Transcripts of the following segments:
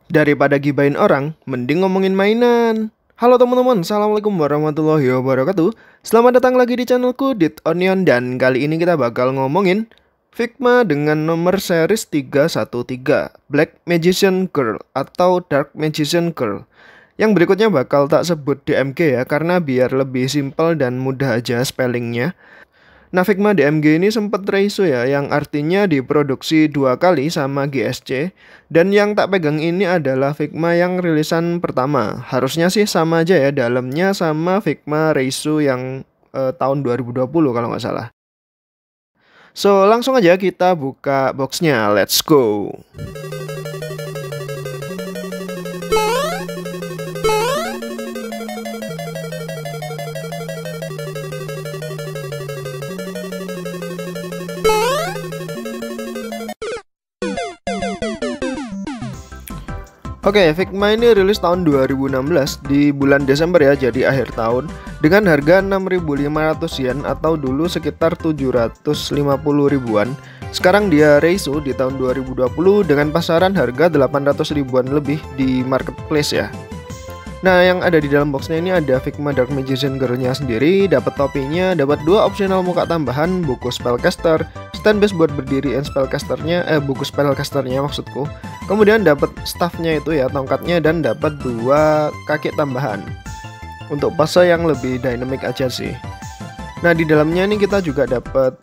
Daripada gibain orang, mending ngomongin mainan. Halo teman-teman, assalamualaikum warahmatullahi wabarakatuh. Selamat datang lagi di channelku Dit Onion, dan kali ini kita bakal ngomongin Figma dengan nomor series 313 Black Magician Girl atau Dark Magician Girl. Yang berikutnya bakal tak sebut DMG ya, karena biar lebih simpel dan mudah aja spellingnya. Nah, Figma DMG ini sempat reissue ya, yang artinya diproduksi 2 kali sama GSC. Dan yang tak pegang ini adalah Figma yang rilisan pertama. Harusnya sih sama aja ya dalamnya sama Figma reissue yang tahun 2020 kalau nggak salah. So, langsung aja kita buka boxnya, let's go. Oke, Figma ini rilis tahun 2016 di bulan Desember ya, jadi akhir tahun, dengan harga 6.500 yen atau dulu sekitar 750 ribuan. Sekarang dia reissue di tahun 2020 dengan pasaran harga 800 ribuan lebih di marketplace ya. Nah, yang ada di dalam boxnya ini ada Figma Dark Magician Girl-nya sendiri, dapat topinya, dapat 2 optional muka tambahan, buku spellcaster, stand base buat berdiri and spellcasternya, buku spellcasternya maksudku. Kemudian dapat staffnya itu ya, tongkatnya, dan dapat 2 kaki tambahan untuk pose yang lebih dynamic aja sih. Nah, di dalamnya ini kita juga dapat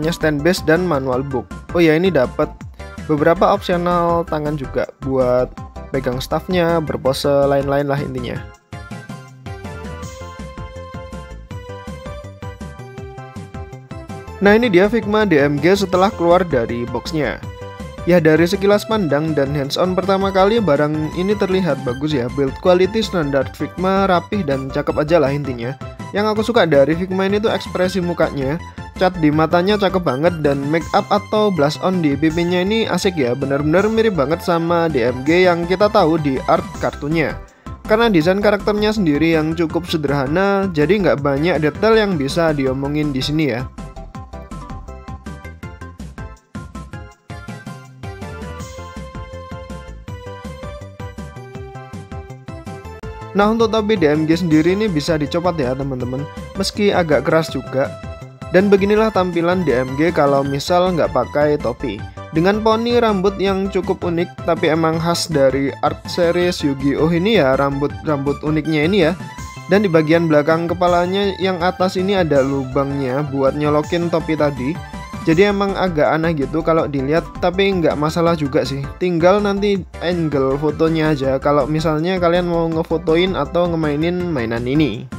stand base dan manual book. Oh ya, ini dapat beberapa optional tangan juga buat pegang staffnya, berpose, lain-lain lah intinya. Nah, ini dia Figma DMG setelah keluar dari boxnya. Ya, dari sekilas pandang dan hands-on pertama kali, barang ini terlihat bagus ya. Build quality standar Figma rapih dan cakep aja lah intinya. Yang aku suka dari Figma ini tuh ekspresi mukanya. Cat di matanya cakep banget, dan make up atau blush on di pipinya ini asik ya. Bener-bener mirip banget sama DMG yang kita tahu di art kartunya. Karena desain karakternya sendiri yang cukup sederhana, jadi nggak banyak detail yang bisa diomongin di sini ya. Nah, untuk topi DMG sendiri ini bisa dicopot ya teman-teman, meski agak keras juga. Dan beginilah tampilan DMG kalau misal nggak pakai topi. Dengan poni rambut yang cukup unik, tapi emang khas dari art series Yu-Gi-Oh ini ya, rambut uniknya ini ya. Dan di bagian belakang kepalanya yang atas ini ada lubangnya buat nyolokin topi tadi. Jadi emang agak aneh gitu kalau dilihat, tapi nggak masalah juga sih. Tinggal nanti angle fotonya aja kalau misalnya kalian mau ngefotoin atau ngemainin mainan ini.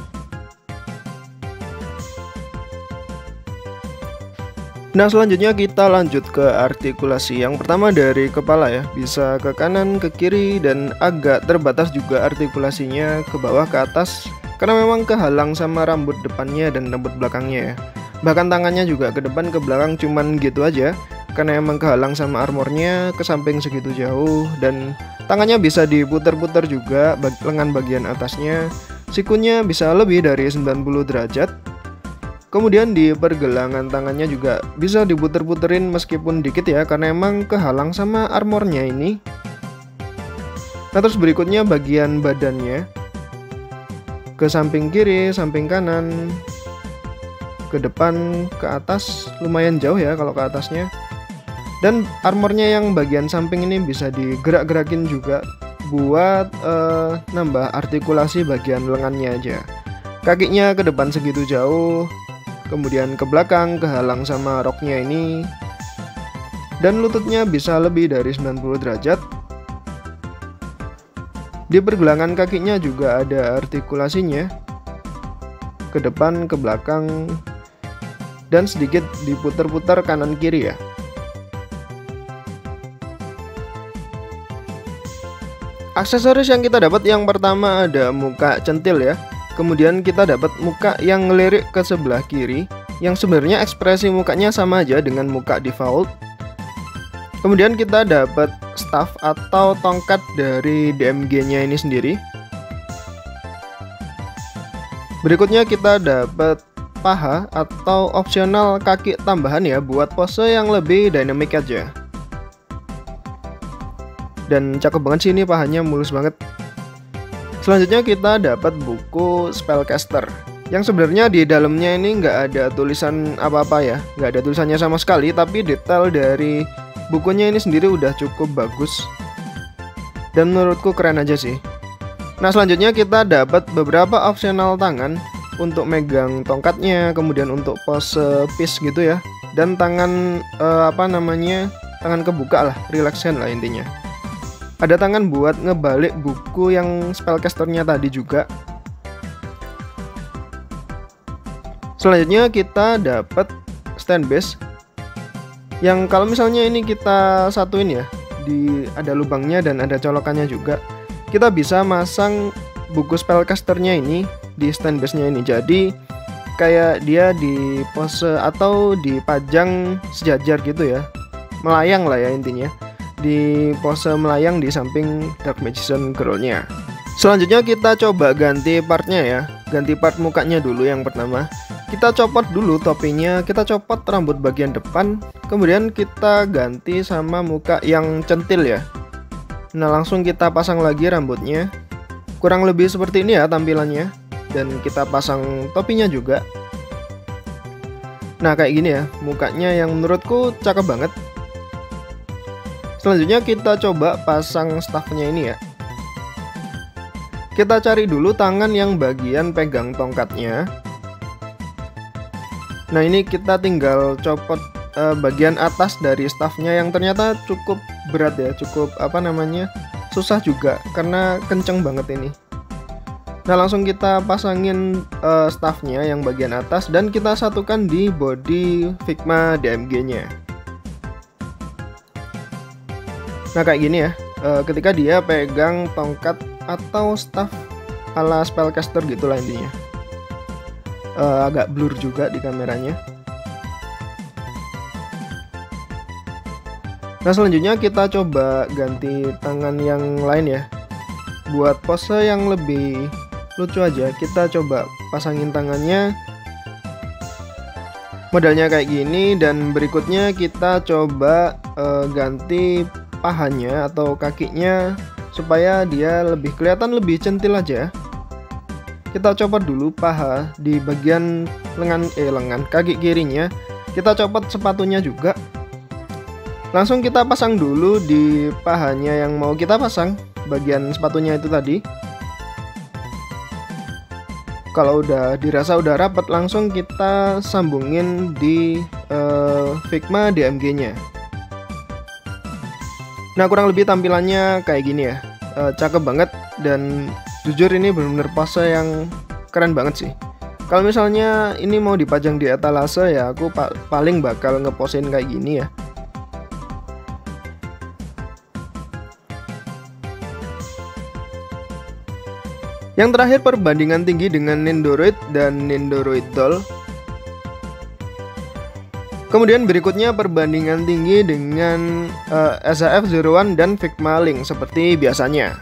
Nah, selanjutnya kita lanjut ke artikulasi. Yang pertama dari kepala ya, bisa ke kanan, ke kiri, dan agak terbatas juga artikulasinya ke bawah ke atas, karena memang kehalang sama rambut depannya dan rambut belakangnya ya. Bahkan tangannya juga ke depan ke belakang cuman gitu aja, karena emang kehalang sama armornya ke samping segitu jauh. Dan tangannya bisa diputer-puter juga, lengan bagian atasnya. Sikunya bisa lebih dari 90 derajat. Kemudian di pergelangan tangannya juga bisa diputer-puterin meskipun dikit ya, karena emang kehalang sama armornya ini. Nah, terus berikutnya bagian badannya, ke samping kiri, samping kanan, ke depan, ke atas, lumayan jauh ya kalau ke atasnya. Dan armornya yang bagian samping ini bisa digerak-gerakin juga buat nambah artikulasi bagian lengannya aja. Kakinya ke depan segitu jauh, kemudian ke belakang kehalang sama roknya ini, dan lututnya bisa lebih dari 90 derajat. Di pergelangan kakinya juga ada artikulasinya, ke depan, ke belakang, dan sedikit diputar-putar kanan kiri ya. Aksesoris yang kita dapat yang pertama ada muka centil ya. Kemudian kita dapat muka yang ngelirik ke sebelah kiri, yang sebenarnya ekspresi mukanya sama aja dengan muka default. Kemudian kita dapat staff atau tongkat dari DMG-nya ini sendiri. Berikutnya kita dapat paha atau opsional kaki tambahan ya, buat pose yang lebih dynamic aja. Dan cakep banget sih, ini pahanya mulus banget. Selanjutnya kita dapat buku Spellcaster, yang sebenarnya di dalamnya ini nggak ada tulisan apa-apa ya, nggak ada tulisannya sama sekali, tapi detail dari bukunya ini sendiri udah cukup bagus dan menurutku keren aja sih. Nah, selanjutnya kita dapat beberapa optional tangan untuk megang tongkatnya, kemudian untuk pose peace gitu ya, dan tangan tangan kebuka lah, relaxan lah intinya. Ada tangan buat ngebalik buku yang spellcasternya tadi juga. Selanjutnya kita dapat stand base, yang kalau misalnya ini kita satuin ya, ada lubangnya dan ada colokannya juga, kita bisa masang buku spellcasternya ini di stand base-nya ini. Jadi kayak dia di pose atau dipajang sejajar gitu ya, melayang lah ya intinya, di pose melayang di samping Dark Magician Girl-nya. Selanjutnya kita coba ganti partnya ya, ganti part mukanya dulu. Yang pertama kita copot dulu topinya, kita copot rambut bagian depan, kemudian kita ganti sama muka yang centil ya. Nah, langsung kita pasang lagi rambutnya, kurang lebih seperti ini ya tampilannya, dan kita pasang topinya juga. Nah, kayak gini ya mukanya, yang menurutku cakep banget. Selanjutnya kita coba pasang staffnya ini ya. Kita cari dulu tangan yang bagian pegang tongkatnya. Nah, ini kita tinggal copot bagian atas dari staffnya, yang ternyata cukup berat ya, cukup susah juga karena kenceng banget ini. Nah, langsung kita pasangin staffnya yang bagian atas dan kita satukan di body Figma DMG-nya. Nah, kayak gini ya, ketika dia pegang tongkat atau staff ala spellcaster gitulah intinya. Agak blur juga di kameranya. Nah, selanjutnya kita coba ganti tangan yang lain ya. Buat pose yang lebih lucu aja, kita coba pasangin tangannya modelnya kayak gini, dan berikutnya kita coba ganti pahanya atau kakinya supaya dia lebih kelihatan lebih centil aja. Kita copot dulu paha di bagian lengan kaki kirinya. Kita copot sepatunya juga. Langsung kita pasang dulu di pahanya yang mau kita pasang, bagian sepatunya itu tadi. Kalau udah dirasa udah rapat, langsung kita sambungin di Figma DMG-nya. Nah, kurang lebih tampilannya kayak gini ya. Cakep banget, dan jujur ini bener-bener pose yang keren banget sih. Kalau misalnya ini mau dipajang di etalase ya, aku paling bakal ngeposein kayak gini ya. Yang terakhir, perbandingan tinggi dengan Nendoroid dan Nendoroid Doll. Kemudian berikutnya perbandingan tinggi dengan SAF01 dan Figma Link seperti biasanya.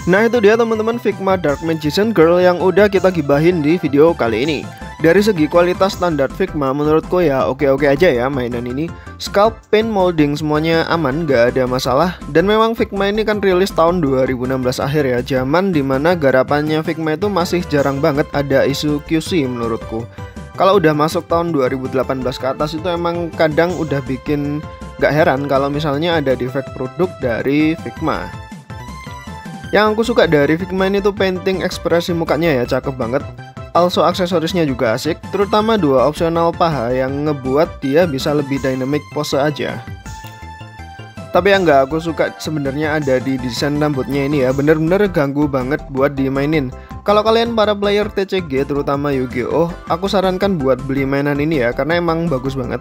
Nah, itu dia teman-teman Figma Dark Magician Girl yang udah kita gibahin di video kali ini. Dari segi kualitas standar Figma, menurutku ya oke-oke aja ya mainan ini. Sculpt, paint, molding semuanya aman, gak ada masalah. Dan memang Figma ini kan rilis tahun 2016 akhir ya, zaman dimana garapannya Figma itu masih jarang banget ada isu QC menurutku. Kalau udah masuk tahun 2018 ke atas itu emang kadang udah bikin gak heran kalau misalnya ada defect produk dari Figma. Yang aku suka dari Figma ini tuh painting ekspresi mukanya ya, cakep banget. Also aksesorisnya juga asik, terutama dua opsional paha yang ngebuat dia bisa lebih dynamic pose aja. Tapi yang nggak aku suka sebenarnya ada di desain rambutnya ini ya, bener-bener ganggu banget buat dimainin. Kalau kalian para player TCG terutama Yu-Gi-Oh, aku sarankan buat beli mainan ini ya, karena emang bagus banget.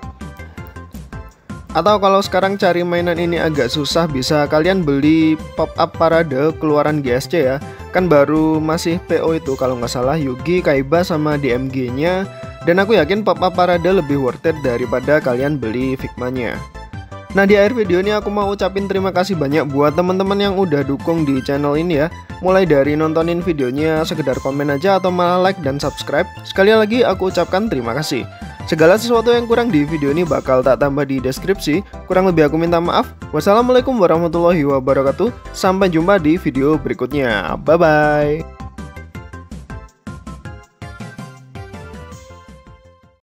Atau kalau sekarang cari mainan ini agak susah, bisa kalian beli pop-up parade keluaran GSC ya. Kan baru masih PO itu kalau nggak salah, Yugi, Kaiba, sama DMG-nya. Dan aku yakin pop-up parade lebih worth it daripada kalian beli Figma-nya. Nah, di akhir video ini aku mau ucapin terima kasih banyak buat teman-teman yang udah dukung di channel ini ya. Mulai dari nontonin videonya, sekedar komen aja, atau malah like dan subscribe. Sekali lagi aku ucapkan terima kasih. Segala sesuatu yang kurang di video ini bakal tak tambah di deskripsi. Kurang lebih aku minta maaf. Wassalamualaikum warahmatullahi wabarakatuh. Sampai jumpa di video berikutnya. Bye-bye.